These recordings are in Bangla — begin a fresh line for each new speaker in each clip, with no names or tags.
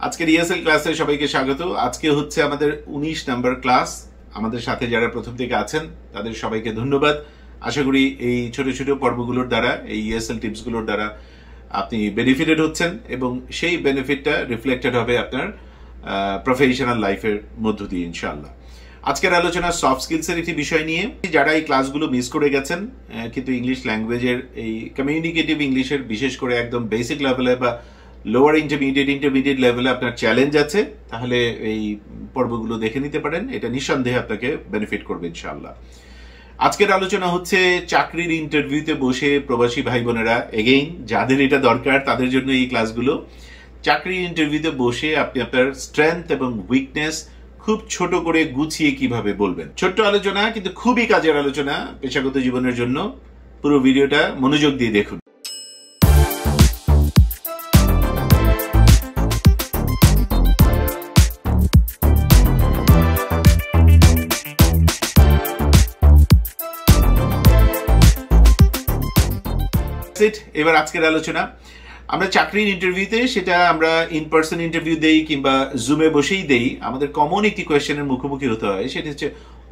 আজকের ইএসএল ক্লাসে সবাইকে স্বাগত। আজকে হচ্ছে আমাদের 19 নাম্বার ক্লাস। আমাদের সাথে যারা প্রথম থেকে আছেন তাদের সবাইকে ধন্যবাদ। আশা করি এই ছোট ছোট পর্বগুলোর দ্বারা, এই ইএসএল টিপসগুলোর দ্বারা আপনি বেনিফিটেড হচ্ছেন এবং সেই বেনিফিটটা রিফ্লেক্টেড হবে আপনার প্রফেশনাল লাইফের মধ্য দিয়ে ইনশাআল্লাহ। আজকের আলোচনা সফট স্কিলসের একটি বিষয় নিয়ে। যারা এই ক্লাসগুলো মিস করে গেছেন কিন্তু ইংলিশ ল্যাঙ্গুয়েজের এই কমিউনিকেটিভ ইংলিশের বিশেষ করে একদম বেসিক লেভেলে বা লোয়ার ইন্টারমিডিয়েট লেভেলে আপনার চ্যালেঞ্জ আছে, তাহলে এই পর্বগুলো দেখে নিতে পারেন। এটা নিঃসন্দেহে আপনাকে বেনিফিট করবে ইনশাআল্লাহ। আজকের আলোচনা হচ্ছে চাকরির ইন্টারভিউতে বসে প্রবাসী ভাই বোনেরা, এগেইন যাদের এটা দরকার তাদের জন্য এই ক্লাসগুলো। চাকরির ইন্টারভিউতে বসে আপনি আপনার স্ট্রেংথ এবং উইকনেস খুব ছোট করে গুছিয়ে কিভাবে বলবেন। ছোট্ট আলোচনা কিন্তু খুবই কাজের আলোচনা পেশাগত জীবনের জন্য। পুরো ভিডিওটা মনোযোগ দিয়ে দেখুন। এবার আজকের আলোচনা, আমরা চাকরির ইন্টারভিউতে, সেটা আমরা ইন পার্সন ইন্টারভিউ দেই কিংবা জুমে বসেই দেই, আমাদের কমন একটি কোয়েশ্চেনের মুখোমুখি হতে হয়। সেটা হচ্ছে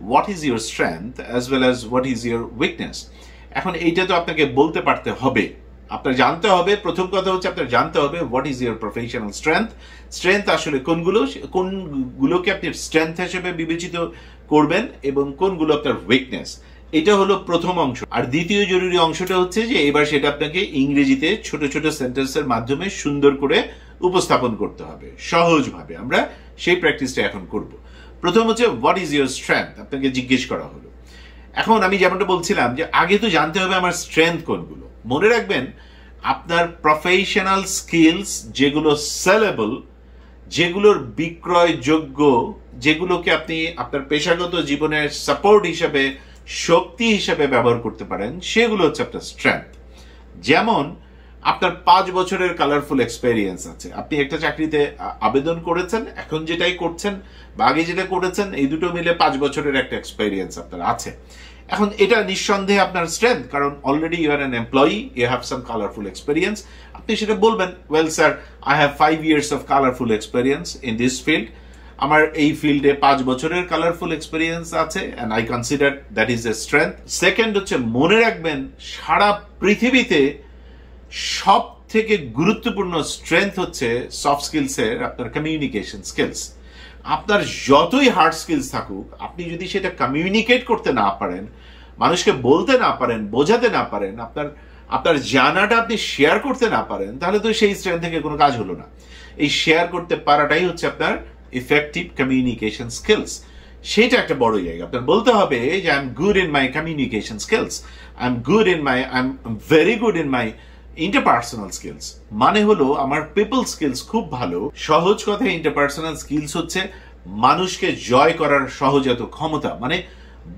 what is your strength as well as what is your weakness. এখন এইটা তো আপনাকে বলতে পারতে হবে, আপনার জানতে হবে। প্রথম কথা হচ্ছে আপনার জানতে হবে what is your professional strength. Strength আসলে কোনগুলোকে আপনি স্ট্রেংথ হিসেবে বিবেচিত করবেন এবং কোনগুলো আপনার উইকনেস। এটা হলো প্রথম অংশ। আর দ্বিতীয় জরুরি অংশটা হচ্ছে যে এবার সেটা আপনাকে ইংরেজিতে ছোট ছোট সেন্টেন্সের মাধ্যমে সুন্দর করে উপস্থাপন করতে হবে সহজভাবে। আমরা সেই প্র্যাকটিসটা এখন করব। প্রথম হচ্ছে হোয়াট ইজ ইউর স্ট্রেংথ, আপনাকে জিজ্ঞেস করা হলো। এখন আমি যেমনটা বলছিলাম যে আগে তো জানতে হবে আমার স্ট্রেংথ কোনগুলো। মনে রাখবেন আপনার প্রফেশনাল স্কিলস যেগুলো সেলেবল, যেগুলোর বিক্রয়যোগ্য, যেগুলোকে আপনি আপনার পেশাগত জীবনের সাপোর্ট হিসেবে, শক্তি হিসেবে ব্যবহার করতে পারেন, সেগুলো হচ্ছে আপনার স্ট্রেংথ। যেমন আপনার 5 বছরের কালারফুল এক্সপেরিয়েন্স আছে, আপনি একটা চাকরিতে আবেদন করেছেন, এখন যেটাই করছেন বা আগে যেটা করেছেন, এই দুটো মিলে 5 বছরের একটা এক্সপেরিয়েন্স আপনার আছে। এখন এটা নিঃসন্দেহে আপনার স্ট্রেংথ, কারণ already you are an employee, you have some colourful experience. আপনি সেটা বলবেন, well sir, I have 5 years of colourful experience in this field. আমার এই ফিল্ডে 5 বছরের কালারফুল এক্সপেরিয়েন্স আছে and I consider that is a strength. Second হচ্ছে মনে রাখবেন সারা পৃথিবীতে সব থেকে গুরুত্বপূর্ণ স্ট্রেংথ হচ্ছে সফট স্কিলসের আপনার কমিউনিকেশন স্কিলস। আপনার যতই হার্ড স্কিলস থাকুক, আপনি যদি সেটা কমিউনিকেট করতে না পারেন, মানুষকে বলতে না পারেন, বোঝাতে না পারেন, আপনার জানাটা আপনি শেয়ার করতে না পারেন, তাহলে তো সেই স্ট্রেংথ থেকে কোনো কাজ হলো না। এই শেয়ার করতে পারাটাই হচ্ছে আপনার effective communication skills. সেটা একটা বড় জায়গা। আপনার বলতে হবে যে I'm good in my communication skills, I'm very good in my interpersonal skills। মানে হলো আমার people skills খুব ভালো। সহজ কথায় interpersonal skills হচ্ছে মানুষকে জয় করার সহজাত ক্ষমতা, মানে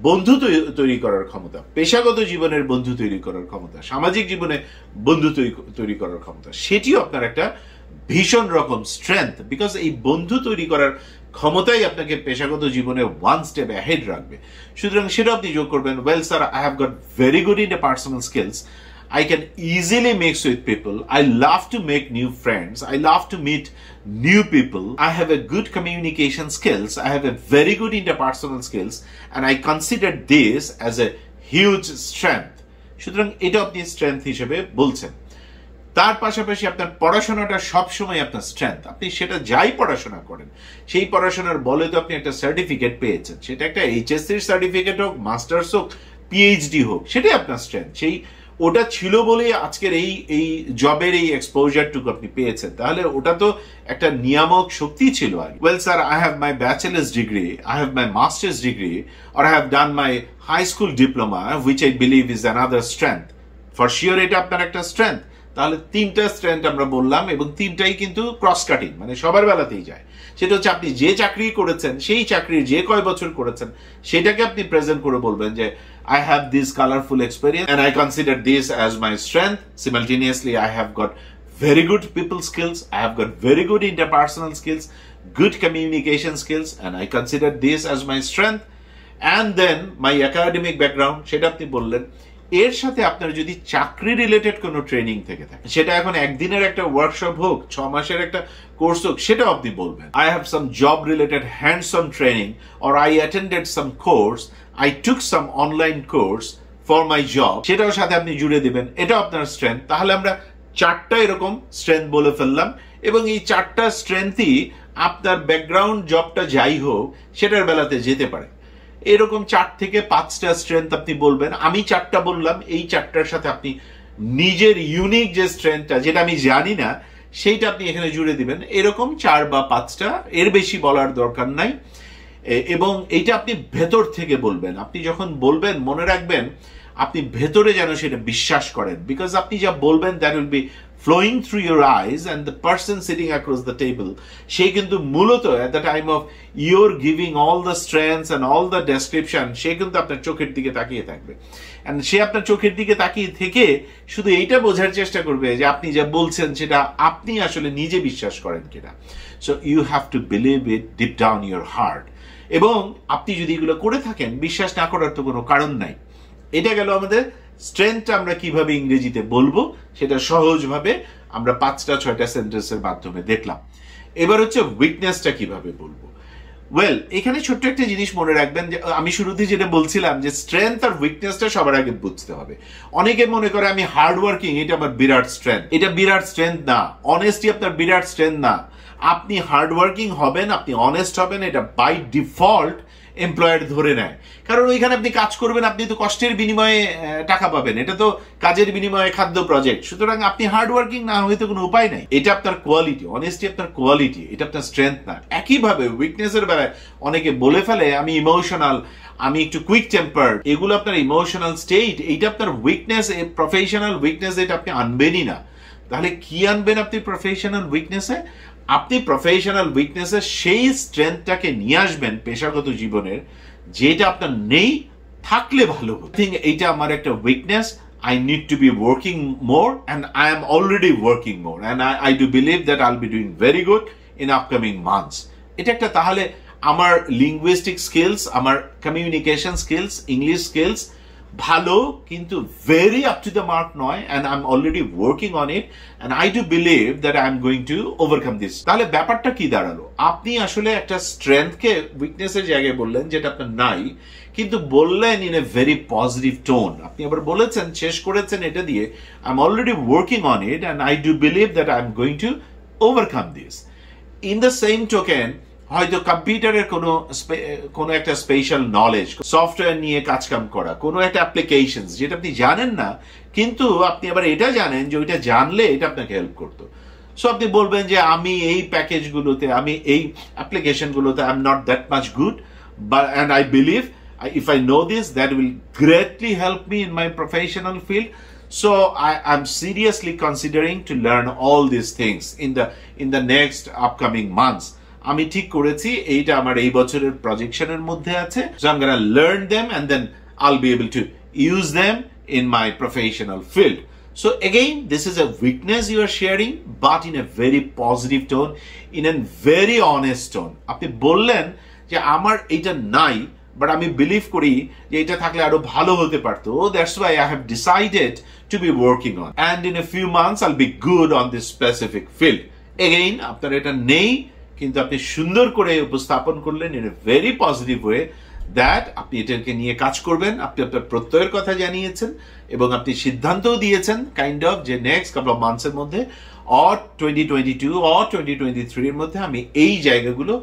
বন্ধু তৈরি করার ক্ষমতা, পেশাগত জীবনের বন্ধু তৈরি করার ক্ষমতা, সামাজিক জীবনে বন্ধু তৈরি করার ক্ষমতা। সেটিও আপনার একটা ভীষণ রকম স্ট্রেংথ, বিকজ এই বন্ধু তৈরি করার ক্ষমতাই আপনাকে পেশাগত জীবনে ওয়ান স্টেপ অ্যাহেড রাখবে। সুতরাং সেটা আপনি যোগ করবেন, well sir, I have got very good in personal skills, I can easily mix with people, I love to make new friends, I love to meet new people, I have a good communication skills, I have a very good interpersonal skills, and I consider this as a huge strength। সুতরাং এটা আপনি স্ট্রেংথ হিসেবে বলছেন। তার পাশাপাশি আপনার পড়াশোনাটা সবসময় আপনার স্ট্রেংথ। আপনি সেটা যাই পড়াশোনা করেন, সেই পড়াশোনার বলে তো আপনি একটা সার্টিফিকেট পেয়েছেন, সেটা একটা এইচএসসির সার্টিফিকেট হোক, মাস্টার্স হোক, পিএইচডি হোক, সেটাই আপনার স্ট্রেংথ। ওটা ছিল বলে আজকের এই জবের এই এক্সপোজারটুকু আপনি পেয়েছেন, তাহলে ওটা তো একটা নিয়ামক শক্তি ছিল। Well sir, I have my bachelor's degree, I have my master's degree, or I have done my high school diploma, which I believe is another strength. For sure এটা আপনার একটা স্ট্রেংথ। তাহলে 3টা স্ট্রেংথ আমরা বললাম এবং 3টাই কিন্তু ক্রস কাটিং, মানে সবার বেলাতেই যায়। সেটা হচ্ছে আপনি যে চাকরি করেছেন, সেই চাকরির যে কয় বছর করেছেন, সেটাকে আপনি প্রেজেন্ট করে বলবেন যে I have this colorful experience and I consider this as my strength. Simultaneously, I have got very good people skills, I have got very good interpersonal skills, good communication skills, and I consider this as my strength. And then my academic background, সেটা আপনি বললেন। এর সাথে আপনার যদি চাকরি রিলেটেড কোনো ট্রেনিং থেকে থাকে, সেটা এখন একদিনের একটা ওয়ার্কশপ হোক, 6 মাসের একটা কোর্স হোক, সেটাও আপনি বলবেন। I have some job related hands on training, or I attended some course, I took some online course for my job, সেটাও সাথে আপনি জুড়ে দিবেন। এটাও আপনার স্ট্রেংথ। তাহলে আমরা 4টা এরকম স্ট্রেংথ বলে ফেললাম, এবং এই 4টা স্ট্রেংথই আপনার ব্যাকগ্রাউন্ড জবটা যাই হোক সেটার বেলাতে যেতে পারে। এরকম 4 থেকে 5টা স্ট্রেংথ আপনি বলবেন। আমি 4টা বললাম, এই 4টার সাথে আপনি নিজের ইউনিক যে স্ট্রেংথটা, যেটা আমি জানি না, সেইটা আপনি এখানে জুড়ে দিবেন। এরকম 4 বা 5টা, এর বেশি বলার দরকার নাই। এবং এইটা আপনি ভেতর থেকে বলবেন। আপনি যখন বলবেন মনে রাখবেন আপনি ভেতরে যেন সেটা বিশ্বাস করেন, বিকজ আপনি যা বলবেন that will be flowing through your eyes, and the person sitting across the table, সে কিন্তু মূলত at the time of you're giving all the strengths and all the description, সে কিন্তু আপনার চোখের দিকে তাকিয়ে থাকবে, and সে আপনার চোখের দিকে তাকিয়ে থেকে শুধু এইটা বোঝার চেষ্টা করবে যে আপনি যা বলছেন সেটা আপনি আসলে নিজে বিশ্বাস করেন কিনা। So you have to believe it deep down your heart, এবং আপনি যদি এগুলো করে থাকেন, বিশ্বাস না করার তো কোনো কারণ নাই। এটা গেল আমাদের স্ট্রেংথটা আমরা কিভাবে ইংরেজিতে বলবো, সেটা সহজভাবে আমরা 5টা-6টা সেন্টেন্সের মাধ্যমে দেখলাম। এবার হচ্ছে উইকনেসটা কিভাবে বলবো। ওয়েল, এখানে ছোট্ট একটা জিনিস মনে রাখবেন, যে আমি শুরুতে যেটা বলছিলাম যে স্ট্রেংথ আর উইকনেসটা সবার আগে বুঝতে হবে। অনেকে মনে করে আমি হার্ড ওয়ার্কিং, এটা আমার বিরাট স্ট্রেংথ। এটা বিরাট স্ট্রেংথ না। অনেস্টি আপনার বিরাট স্ট্রেংথ না। আপনি হার্ড ওয়ার্কিং হবেন, আপনি অনেস্ট হবেন, এটা বাই ডিফল্ট এমপ্লয়ার ধরে নেয়। কারণ ওইখানে আপনি কাজ করবেন, আপনি তো কষ্টের বিনিময়ে টাকা পাবেন, এটা তো কাজের বিনিময়ে খাদ্য প্রজেক্ট। সুতরাং আপনি হার্ড ওয়ার্কিং না হইতে কোনো উপায় নাই। এটা আপনার কোয়ালিটি, অনেস্টি আপনার কোয়ালিটি, এটা আপনার স্ট্রেংথ না। একইভাবে উইকনেসের বেলায় অনেকে বলে ফেলে আমি ইমোশনাল, আমি একটু কুইক টেম্পার, এগুলো আপনার ইমোশনাল স্টেট, এইটা আপনার উইকনেস। প্রফেশনাল উইকনেস এটা আপনি আনবেনই না। তাহলে কি আনবেন আপনি প্রফেশনাল উইকনেসে? আপনি প্রফেশনাল উইকনেসে সেই স্ট্রেংথটাকে নিয়ে আসবেন পেশাগত জীবনের, যেটা আপনার নেই, থাকলে ভালো। এইটা আমার একটা weakness, I need to be working more, and I am already working more, and I do believe that I'll be doing very good in upcoming months. এটা একটা, তাহলে আমার লিঙ্গুইস্টিক স্কিলস, আমার কমিউনিকেশন স্কিলস, ইংলিশ স্কিলস ভালো, কিন্তু very up to the mark নয়, and I'm already working on it, and I do believe that I'm going to overcome this. তাহলে ব্যাপারটা কি দাঁড়ালো? আপনি আসলে একটা স্ট্রেংথকে উইকনেসের জায়গায় বললেন যেটা আপনার নাই, কিন্তু বললেন in a very positive tone. আপনি আবার বলেছেন, শেষ করেছেন এটা দিয়ে, I'm already working on it, and I do believe that I'm going to overcome this. In the same token, হয়তো কম্পিউটারের কোনো একটা স্পেশাল নলেজ, সফটওয়্যার নিয়ে কাজকাম করা, কোনো একটা অ্যাপ্লিকেশন যেটা আপনি জানেন না, কিন্তু আপনি আবার এটা জানেন যে ওইটা জানলে এটা আপনাকে হেল্প করতো। সো আপনি বলবেন যে আমি এই প্যাকেজগুলোতে, আমি এই অ্যাপ্লিকেশনগুলোতে I am not that much good, but and I believe if I know this, that will greatly help me in my professional field. So I'm seriously considering to learn all these things in the next upcoming months. আমি ঠিক করেছি এইটা আমার এই বছরের প্রজেকশনের মধ্যে আছে। So I'm going to learn them, and then I'll be able to use them in my professional field. So again, this is a weakness you are sharing, but in a very positive tone, in a very honest tone. আপনি বললেন যে আমার এইটা নাই, বাট আমি বিলিভ করি যে এটা থাকলে আরো ভালো হতে পারতো। That's why I have decided to be working on, and in a few months I'll be good on this specific field. Again, আপনার এটা নেই, কিন্তু আপনি সুন্দর করে উপস্থাপন করলেন in a very positive way that আপনি এটাকে নিয়ে কাজ করবেন। আপনি আপনার প্রত্যয়ের কথা জানিয়েছেন, এবং আপনি সিদ্ধান্তও দিয়েছেন কাইন্ড অফ যে নেক্সট কাপল অফ মান্থসের মধ্যে, অর 2022 অর 2023 এর মধ্যে আমি এই জায়গাগুলো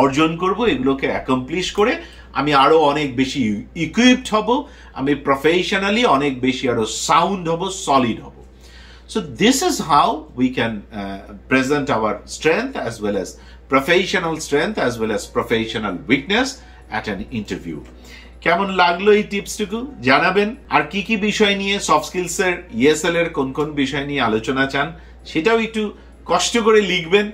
অর্জন করব। এগুলোকে অ্যাকমপ্লিশ করে আমি আরো অনেক বেশি ইকুইপড হব, আমি প্রফেশনালি অনেক বেশি আরো সাউন্ড হব, সলিড হব। So this is how we can present our strength as well as professional strength as well as professional weakness at an interview. কেমন লাগলো এই টিপসটুকু জানাবেন। আর কি কি বিষয় নিয়ে সফট স্কিলস এর ইএসএল এর কোন কোন বিষয় নিয়ে আলোচনা চান সেটাও একটু কষ্ট করে লিখবেন।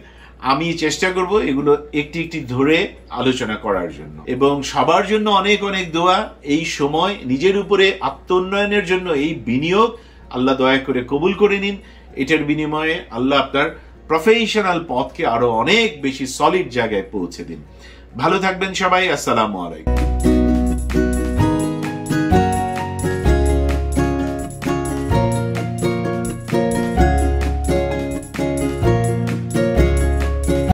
আমি চেষ্টা করব এগুলো একটি একটি ধরে আলোচনা করার জন্য, এবং সবার জন্য অনেক অনেক দোয়া। এই সময় নিজের উপরে আত্মোন্নয়নের জন্য এই বিনিয়োগ আল্লাহ দয়া করে কবুল করে নিন। এটার বিনিময়ে আল্লাহ আপনার প্রফেশনাল পথকে আরো অনেক বেশি সলিড জায়গায় পৌঁছে দিন। ভালো থাকবেন সবাই। আসসালামু আলাইকুম।